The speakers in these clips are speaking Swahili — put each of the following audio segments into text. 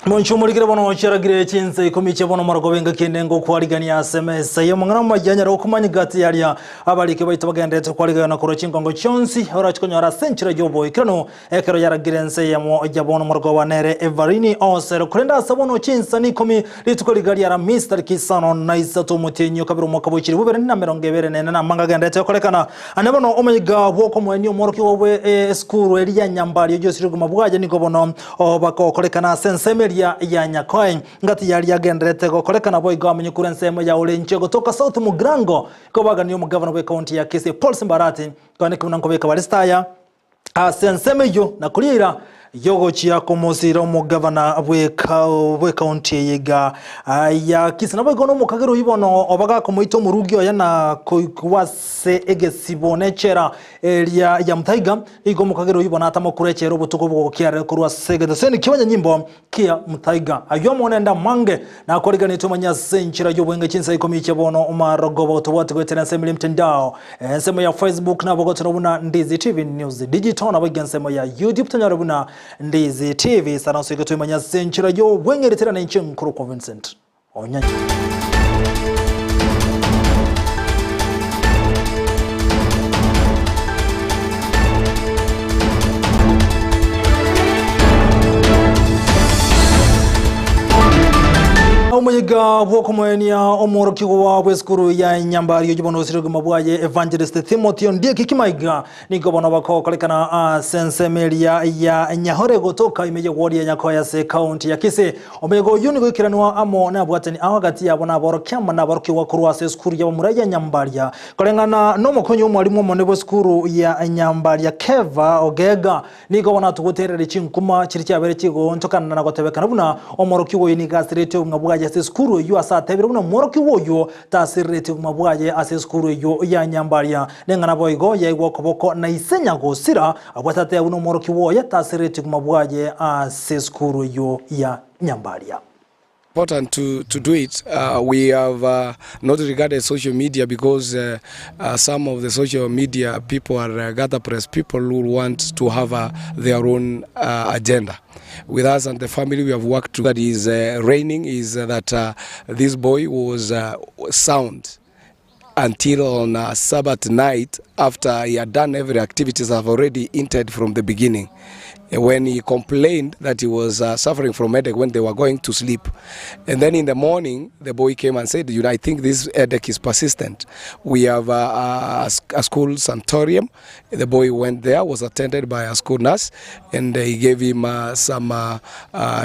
Monchumurikire bono charagire Chinsa Ikomi bono maragobenga kinengo kwarigania SMS yo mangana majanya ro kumanyigati yalia abalike bayita bagendete kwarigana koro chinkongo chonsi ora chikonyara century jobo ikano ekero yaragirense yamo jabono maragoba nere Everini osero kurenda sabono Chinsa Ikomi litukoligali yara Mr. Kisano naisa to mutinyo kabiro mwakabuchiri bubere na merongebere nena manga gendete kolekana anebono omayiga bwoko mwenyo moroki wowe skuru elia nyambali yosirigo mabwaje niko bono obako kolekana senseme ya Nyakoi ngati yali yagenderete gokorekana boy gamenye kurensemo ya Onyancha gotoka South Mugrango kobaga niyo mugavana we county ya Kisii Paul Simbarati kone kunanko beka balistaya asensemeyo na kulira yogo chia komosiro mugavana we county yiga ya Kisii nabo gono mukagero yibono obaga komoito murugyo yana kuwase egesibone chera elia ya mtaiga igo mukagero yibona atamo kurekero butuko bwo kiare kurwa segede seni kibanya nyimbo kia mtaiga ayomo nenda mange na korigani tumanya senchira yobwenga Chinsa Ikomi bono umarogobo tubwate gwetera nsemo mtandao nsemo ya Facebook na bogo turabuna Ndizi TV News Digital na bigensemo ya YouTube tanyarabuna Ndizi TV sana siko tumanya senchira yobwenga retera na nchinkuru kwa Vincent Onyancha Omayiga bwoko mwenia omoroki wa weskuru ya nyambari yojibono sirigo mabwaye Evangelist Timothy ndiye kikimayiga nigobono bako kolekana sensemelia ya Nyahore gotoka imeje wodi ya Nyakoya se county ya Kisii omego yunigo ikiranwa amo na bwatani awagati yabo na borokyama na boroki wa kurwa se skuru ya muraya nyambaria kolengana no mokonyo mwalimu monebo skuru ya nyambaria Keva Ogega nigobona tuguterere chinkuma chiri cyabere kigo ntokana na gotebekana buna omoroki wo unigasirete umwabwaye skuru yu asatebere buna moroki woyo tasirete mabwaye aseskuru yu ya nyambaria nengana boygo yego koboko na isenya gosira abwatate ya buno moroki woyo tasirete mabwaye aseskuru yu ya nyambaria. Important to do it. We have not regarded social media because some of the social media people are gather press people who want to have their own agenda. With us and the family, we have worked together. That is reigning is that this boy was sound until on Sabbath night after he had done every activities I've already hinted from the beginning. When he complained that he was suffering from headache when they were going to sleep. And then in the morning, the boy came and said, I think this headache is persistent. We have a school sanatorium. The boy went there, was attended by a school nurse, and he gave him some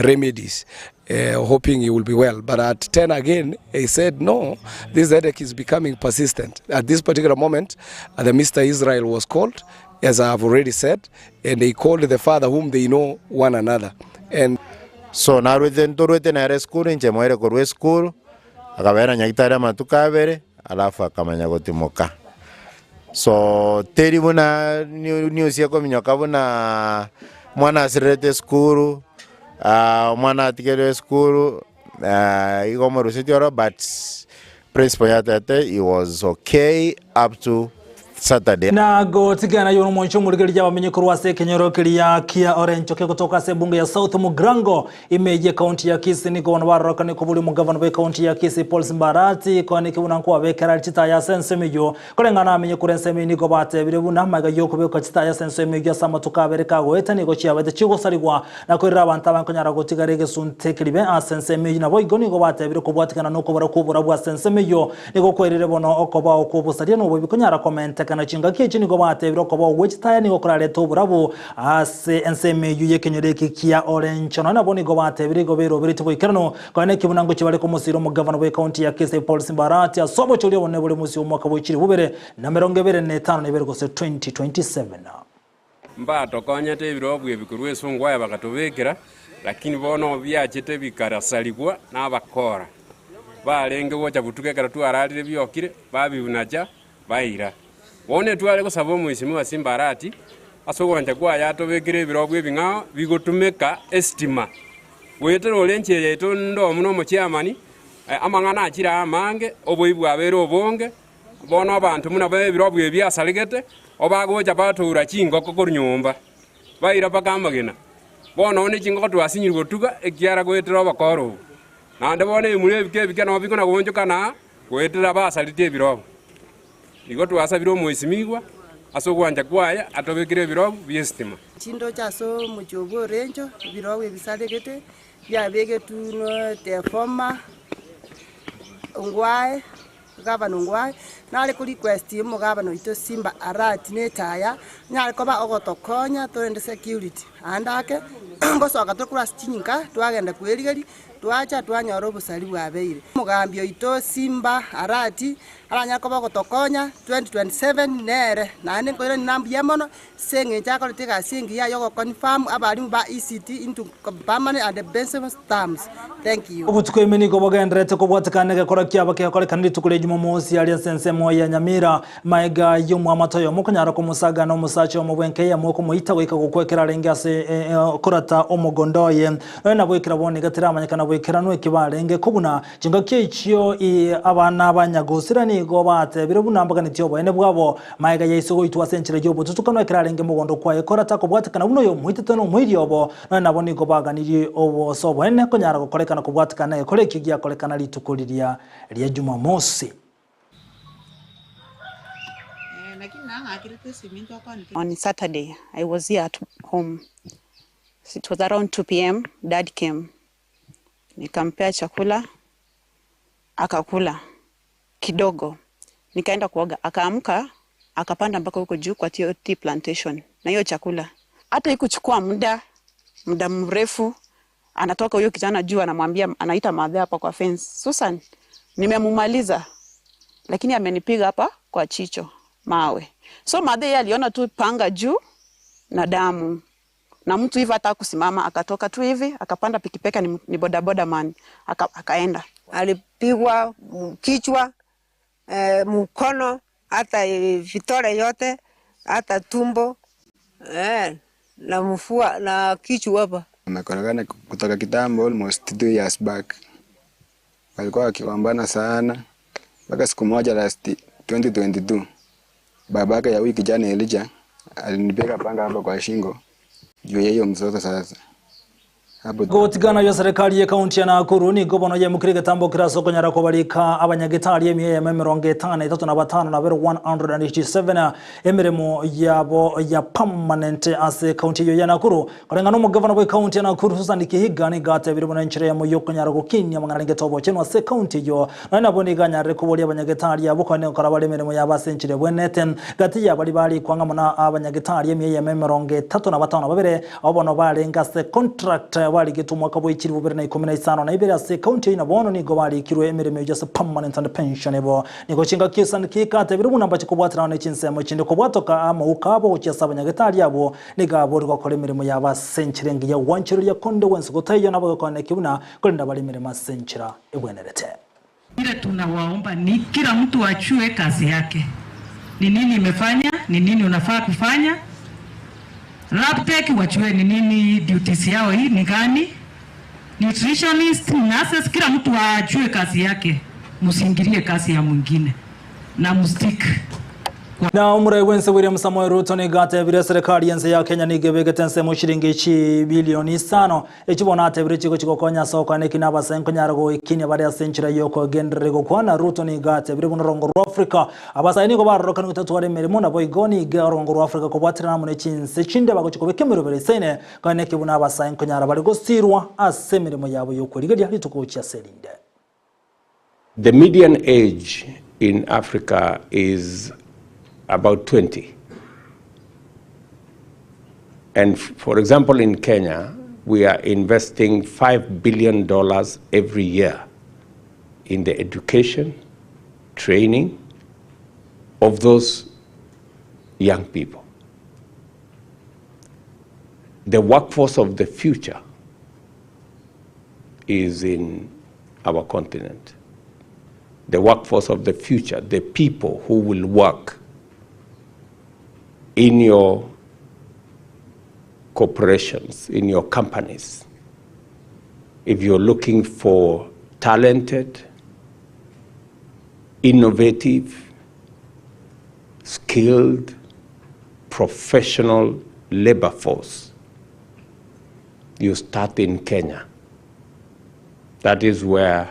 remedies. Hoping he will be well. But at 10 again, he said, no, this headache is becoming persistent. At this particular moment, the Mr. Israel was called, as I have already said, and they called the father whom they know one another. And so now within Turwithin school in Chemoere Korwe school, Agavera Nyagitara Matukavere, Alafa Kamanyagotimoka. So Teribuna news Yakominokabuna Mwana Sirete school, Mwana Tigere school, Ikomi City, but Principal Yatate, it was okay up to Saturday. Na go tigana yono moncho murigeli jaba menye kurwase kenyoro kilia kia orange ke kutoka se bunge ya South Mugrango imeje county ya Kisii niko wanabara kane kubuli mugavana we county ya Kisii Paul Simbarati kone kibuna kwa bekara chita ya sensemejo kolengana menye kurenseme niko bate birebuna maga yoko be ko chita ya sensemejo sama tukabereka go eta niko chia bate chigo saligwa na ko irabanta bankonyara go tigarege sunte kilibe a sensemejo na boy goni go bate bire ko bwatikana no ko bara kubura bwa sensemejo niko kwerere bono okoba okubusadia no bikonyara comment kana chinga kichi niko batebiro kobo wechitaya niko kurale to burabo ase enseme yuye kenyereke kia orange nona boni go batebiro go bero biri tubo ikarano kane kibunango kibale ko musiro mu governor we county ya Kisii Paul Simbarati asobo choli wone bole musi umwaka bwikiri bubere na 25 nebere go 2027 mbato konyete biro bwe bikurwe sungwa yabakatobekera lakini bono byachete bikarasaligwa n'abakora balenge wocha butukekera tu aralire byokire babibunacha baira wone twale ko sabo muisimi wa Simbarati asogwanja kwa yatobekire birobwe binga bigotumeka estima wetero olenche yeto ndo muno mu chairman amangana akira amange oboibwa abero obonge bono abantu muna birobwe byasaligete obagoja batura chingo ko nyumba baira pakamagena bono one chingo twasinyiri gotuga ekiara gwetera abakoro nande bono emure bike no biko na gonjokana gwetera basarite ebirobo igo twasabire omoisimigwa aso gwanja kwaya atobekire ebirobo byestima chindo chaso muchobo renjo ebirobo ebisadegete byabegetuno tefoma ngwae gavana ngwae nale ku request mu gavana ito Simba arati netaya nyale koba ogotokonya torende security andake ngosoka tokura chinyinka twagenda kwerigeri twacha twanyora obusali bwabeire mugambio ito Simba arati aranya koba ogotokonya 2027 nere nane koire nambu yamono senge chako tega singi ya yogo confirm abali ba ECT into permanent and benefit terms. Thank you. Obutukwemeni ko bogendrete ko bwatakanege korakia bakekole kandi tukule Jumamosi ali sensemo ya Nyamira maiga yumu amatoyo mukonyara ko musaga no musacho mu bwenke ya moko muita wika gukwekera rengase korata omugondoye na bwekera bone gatira amanyakana bwekera no ekibarenge kubuna jinga kyechiyo abana abanyagosira ni go bate biro bunambaga nityo bone bwabo maiga yaiso itwa senchire jobo tutukano ekirarenge mugondo kwa korata ko bwatakana buno yo muhitete no muhiryobo na bone go baganiri obo so bone konyara gukoleka kubwatikana ekoleki gya kolekana litukuliria lya Jumamosi. On Saturday, I was here at home. It was around 2 p.m. Dad came. Nikampea chakula, akakula kidogo. Nikaenda kuoga, akaamka, akapanda mpaka huko juu kwa tea plantation. Na hiyo chakula hata ikuchukua muda mrefu. Anatoka huyo kijana juu anamwambia anaita madhe hapa kwa fence. Susan, nimemumaliza. Lakini amenipiga hapa kwa chicho mawe. So madhe yeye aliona tu panga juu na damu. Na mtu hivi hata kusimama akatoka tu hivi akapanda pikipeka ni bodaboda man akaenda. Alipigwa kichwa, mkono, hata vitole yote, hata tumbo, na mfua na kichwa hapa. Amekorogana kutoka kitambo almost 2 years back. Walikuwa wakiwambana sana. Mpaka siku moja last 2022. Babake ya wiki jana Elijah alinibega panga hapa kwa shingo. Juu ya hiyo mzozo sasa. Gotigana yo serikali ya kaunti ya Nakuru ni gobono ya mukirige tambo kiraso konyara ko barika abanyagitari emiye ya 55 na 187 emiremo yabo ya permanent as county yo ya Nakuru karengano mu governor wa county ya Nakuru Susan Kihiga ni gate biri bona nchire mu yo konyara ko kinya mangana ngetobo chenwa se county yo na boni ganyare ko boli abanyagitari yabo kone karabale emiremo yabasenchire bweneten gati ya bali kwanga mona abanyagitari emiye ya 35 babere abono balenga se contract wali gitu mwaka bw'ikiri 2015 na ibere ase county ina bono ni gobali kirwe emireme just permanent and pensionable niko chinga kisan kikate biri munamba chikobwatira na Chinsa mu chinde kobwatoka ama ukabo ukyasaba nyagetari yabo niga bori gakora emiremo yaba senchirengi ya wanchiro ya konde wense gotayo nabo gakone kibuna kulinda bali emiremo senchira ebwenerete. Ile tunawaomba ni kila mtu achue kazi yake. Ni nini imefanya? Ni nini unafaa kufanya? Labteki wachue ni nini duties yao hii ni gani? Nutritionist, nurses, kila mtu wachue kazi yake. Musingirie kazi ya mwingine. Na mustick. Na umure wense William Samoei Ruto ni gate bire serikali yense ya Kenya ni gebegetense mu shilingi bilioni 5 ekibona atebire chiko chikokonya soko ne kinaba senkonyarago ikinya bari asenchira yoko gendrego kwana Ruto ni gate bire bunorongo rwa Africa abasayini ko baroka no tatware merimo na boygoni garongo rwa Africa ko bwatirana mu Chinsa chinde bago chikobekemero bere sene kane kibuna abasayin konyara bari gosirwa asemerimo yabo yoko ligadia litukocha selinde. The median age in Africa is about 20. And for example, in Kenya, we are investing $5 billion every year in the education, training of those young people. The workforce of the future is in our continent. The workforce of the future, the people who will work in your corporations, in your companies. If you're looking for talented, innovative, skilled, professional labor force, you start in Kenya. That is where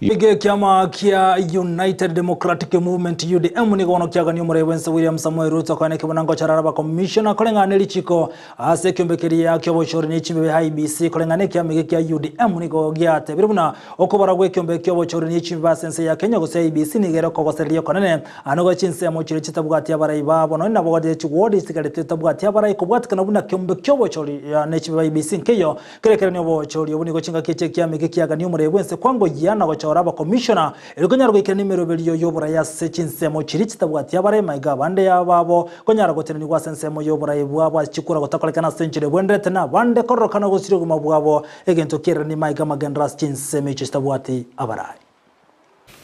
Ige kiama kia United Democratic Movement UDM ni gono kia ganyo mure Wense William Samuel Ruto kwa neke mwanango chararaba commissioner kolenga neli chiko ase kiombekeri ya kiobo chori ni chimbe IBC kolenga neke amige kia UDM ni go giate birubuna okobara gwe kiombe kiobo chori ni chimbe sense ya Kenya go IBC ni gero ko goserio konene anogo Chinsa mochiri chitabugati abara ibabo no nabo gode chugodi sigarete tabugati abara ikobwat kana buna kiombe kiobo chori ya ne chimbe IBC nkeyo kerekere ni obo chori obuni go chinga keche kia amige kia ganyo mure Wense kwango yana go oraba commissioner eluganyargo ikene nimero yobora ya Chinsa mochiri chitabwati abare maiga bande yababo konyargo teneni kwa sense mo yobora ibwabo chikura gotakolekana century bwendete na bande korokana go siro gumabwabo egento kire ni maiga magendras Chinsa mechitabwati abare.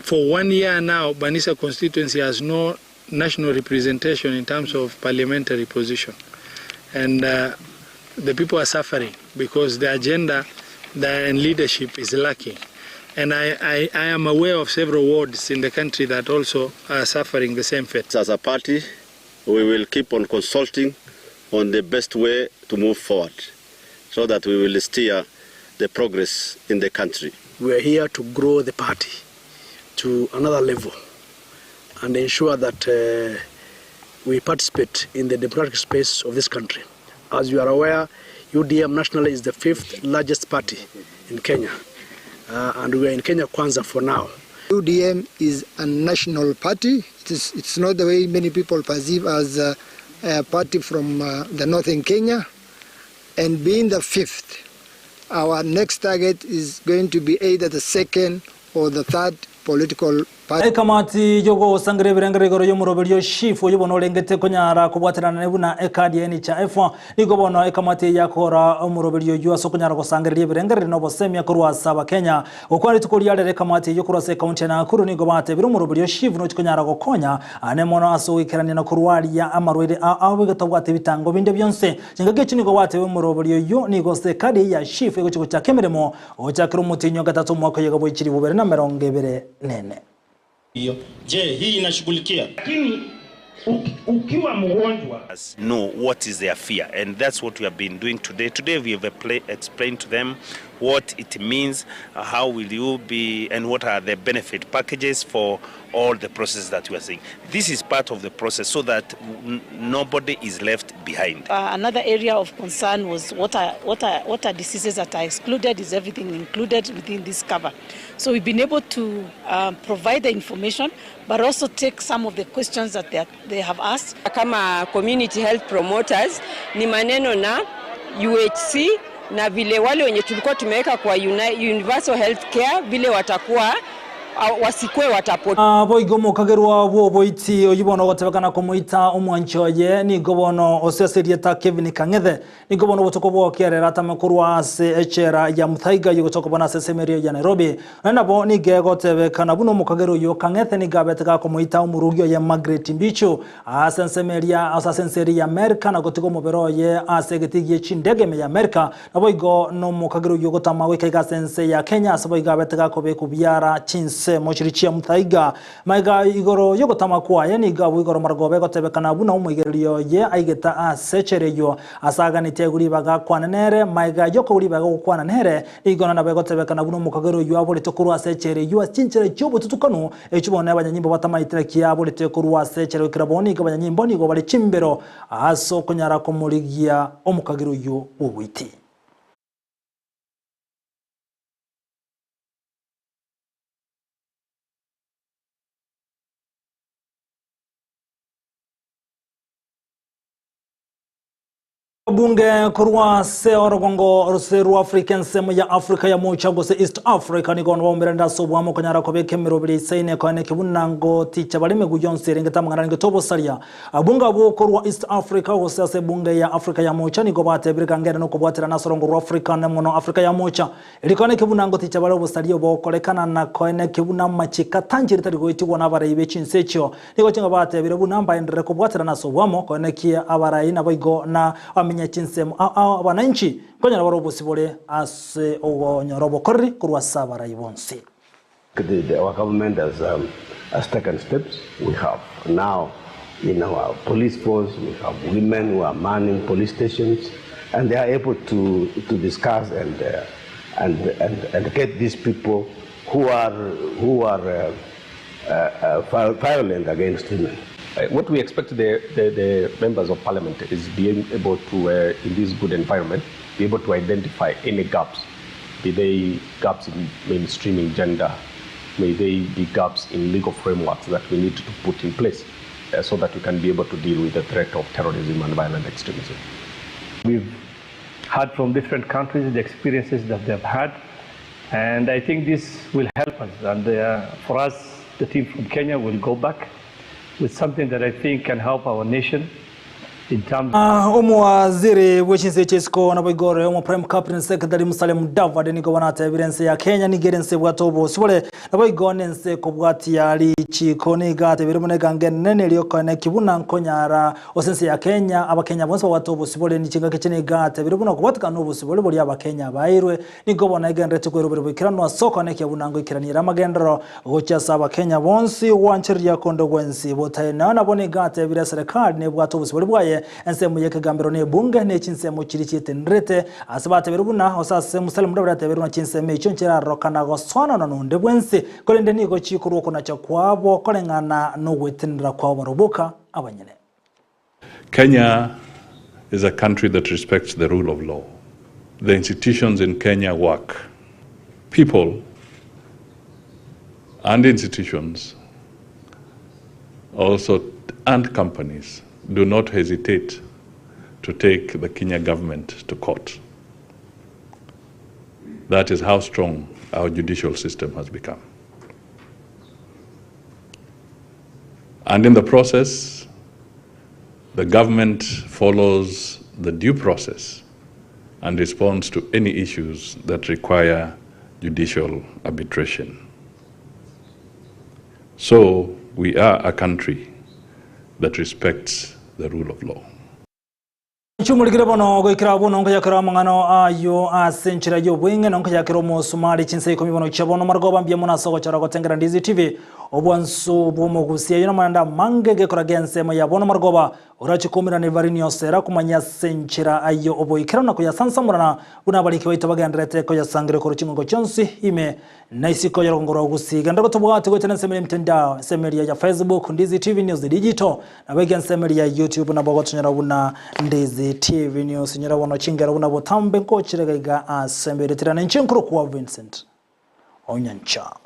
For 1 year now, Banisa constituency has no national representation in terms of parliamentary position, and the people are suffering because the agenda and leadership is lacking. And I am aware of several wards in the country that also are suffering the same fate. As a party, we will keep on consulting on the best way to move forward so that we will steer the progress in the country. We are here to grow the party to another level and ensure that we participate in the democratic space of this country. As you are aware, UDM nationally is the 5th largest party in Kenya. And we are in Kenya Kwanza for now. UDM is a national party. It's not the way many people perceive as a party from the northern Kenya. And being the 5th, our next target is going to be either the 2nd or the 3rd political party. Ekamati yogo sangre birengere goro yomurobelyo shifu yobono lengete konyara kubwaterana nebuna ekadi eni cha F1 nigobono ekamati yakora omurobelyo yua sokonyara ko sangre birengere no bosemya kurwa saba Kenya okwari tukuriale ekamati yokura se county na kuru nigobate birumurobelyo shifu no konyara ko konya anemono aso ikirani na kurwali ya amarwede awe gatobwate bitango binde byonse cingage chinigo wate omurobelyo yo nigose kadi ya shifu ego chiko cha kemeremo ochakira mutinyo gatatu mwaka yego ikiri bubere na merongebere nene. Je, hii inashughulikia? Lakini ukiwa mgonjwa know what is their fear, and that's what we have been doing today. Today we have explained to them what it means, how will you be, and what are the benefit packages for all the process that we are seeing. This is part of the process so that nobody is left behind. Another area of concern was what are diseases that are excluded. Is everything included within this cover? So we've been able to provide the information, but also take some of the questions that they have asked. Kama community health promoters ni maneno na UHC na vile wale wenye tulikuwa tumeweka kwa universal health care vile watakuwa wasikwe watapota boigomo kagerwa bo boiti oyibono gotebekana kumuita Onyancha ni gobono oseserie ta Kevin Kangethe ni gobono botoko bo kerera tamekurwa ase echera ya Muthaiga yogotoko bona sesemerio ya Nairobi nabo ni gegotebekana buno mukagero yo Kangethe ni gabeteka kumuita umurugyo ya Margaret Mbicho asensemeria asasenseri ya America na gotiko mobero ye asegetigie chindege me ya America nabo igo no mukagero yo gotama weka gasense ya Kenya sabo igabeteka kobe kubyara Chinsa mochirichia Muthaiga maiga igoro yogo tamakwa yani gabu igoro margobe gotebekana buna umuigerio ye aigeta asechereyo asaga niteguri baga kwananere maiga yoko uri baga kwananere igona na begotebekana buna mukagero yo abole tokuru asechereyo achinchere cyobo tutukano echubone abanyanyimbo batamaitira kiabo letekuru asechereyo kiraboni gabanyanyimbo ni go bali chimbero aso kunyara ko murigia omukagero yo ubwiti. Bunge kurwa se orogongo ruseru African semu ya Afrika ya mochago se East Africa ni gono bomberenda sobwamo kanyara ko bekemero bili seine ko ne kibunango ticha balime gujonse ringeta mangana ngetobo salia abunga bo kurwa East Africa go se bunge ya Afrika ya mocha ni go bate birika ngere no ko bwatira na sorongo Africa ne mono Afrika ya mocha iliko ne kibunango ticha balo salia bo kolekana na ko ne kibuna machika tanjiri tari go itigwa na bare ibe Chinsecho niko chinga bate bire bunamba endere ko bwatira na sobwamo ko ne kia abarai na boigo na Chinsa abananchi konyara barobo sibole ase ogonyorobo korri kurwa sabara ibonsi. Our government has taken steps. We have now in our police force we have women who are manning police stations. and they are able to discuss and get these people who are violent against women. What we expect the members of parliament is being able to, in this good environment, be able to identify any gaps. Be they gaps in mainstreaming gender, may they be gaps in legal frameworks that we need to put in place so that we can be able to deal with the threat of terrorism and violent extremism. We've heard from different countries the experiences that they've had, and I think this will help us. And for us, the team from Kenya will go back with something that I think can help our nation in terms Waziri w'Echinsa Chesco na Boigore omu Prime Cabinet Secretary Musalia Mudavadi nigo banata evidence ya Kenya nigerense bwatobo sibole na Boigone nse kubwati yali chikoni gate birumune gangenene lyokane kibuna nkonyara osense ya Kenya abakenya bonse bwatobo sibole ni kinga kechene gate birumuna kubwatika n'ubu sibole boli abakenya bayirwe nigo bona igendere kwero bikirano soko ne kyabunango ikiranira magendero gocha abakenya bonse wanchiriya kondo gwensi botayina nabone gate bire serikali ne bwatobo sibole bwaye ensemu yeke gambiro ne bunge ne chinsemu chiri chitenrete asabate berubuna osase Musalia Mudavadi beruna chinsemu ichonchera rokana gosona nonde bwense kolende nigo chikuru okona chakwabo kolengana no gwetinira kwa barubuka abanyene. Kenya is a country that respects the rule of law. The institutions in Kenya work. People and institutions also and companies do not hesitate to take the Kenya government to court. That is how strong our judicial system has become. And in the process, the government follows the due process and responds to any issues that require judicial arbitration. So we are a country that respects the rule of law. Chumulikire bono goikira bono nko yakira mangano ayo asenchira yo bwenge nko yakira mo Somali Chinsa Ikomi bono chabono margoba mbye mona soko chara kotengera Ndizi TV obwansu bomo Gusii yo manda mangege koragense mo yabono margoba urachikomira ne varinyo sera kumanya senchira ayo oboikira na kuyasansamurana bunabaliki baitabagendrete ko yasangire ko rukingo cyonsi ime naisiko yarongora Gusii ganda gotobwate gotene semeri mtenda semeri ya Facebook Ndizi TV News Digital na begen semeri ya YouTube na bogotonyara buna Ndizi TV News nyara wono chingera buna botambe ko chirega asembere tirana nchinkuru kwa Vincent Onyancha.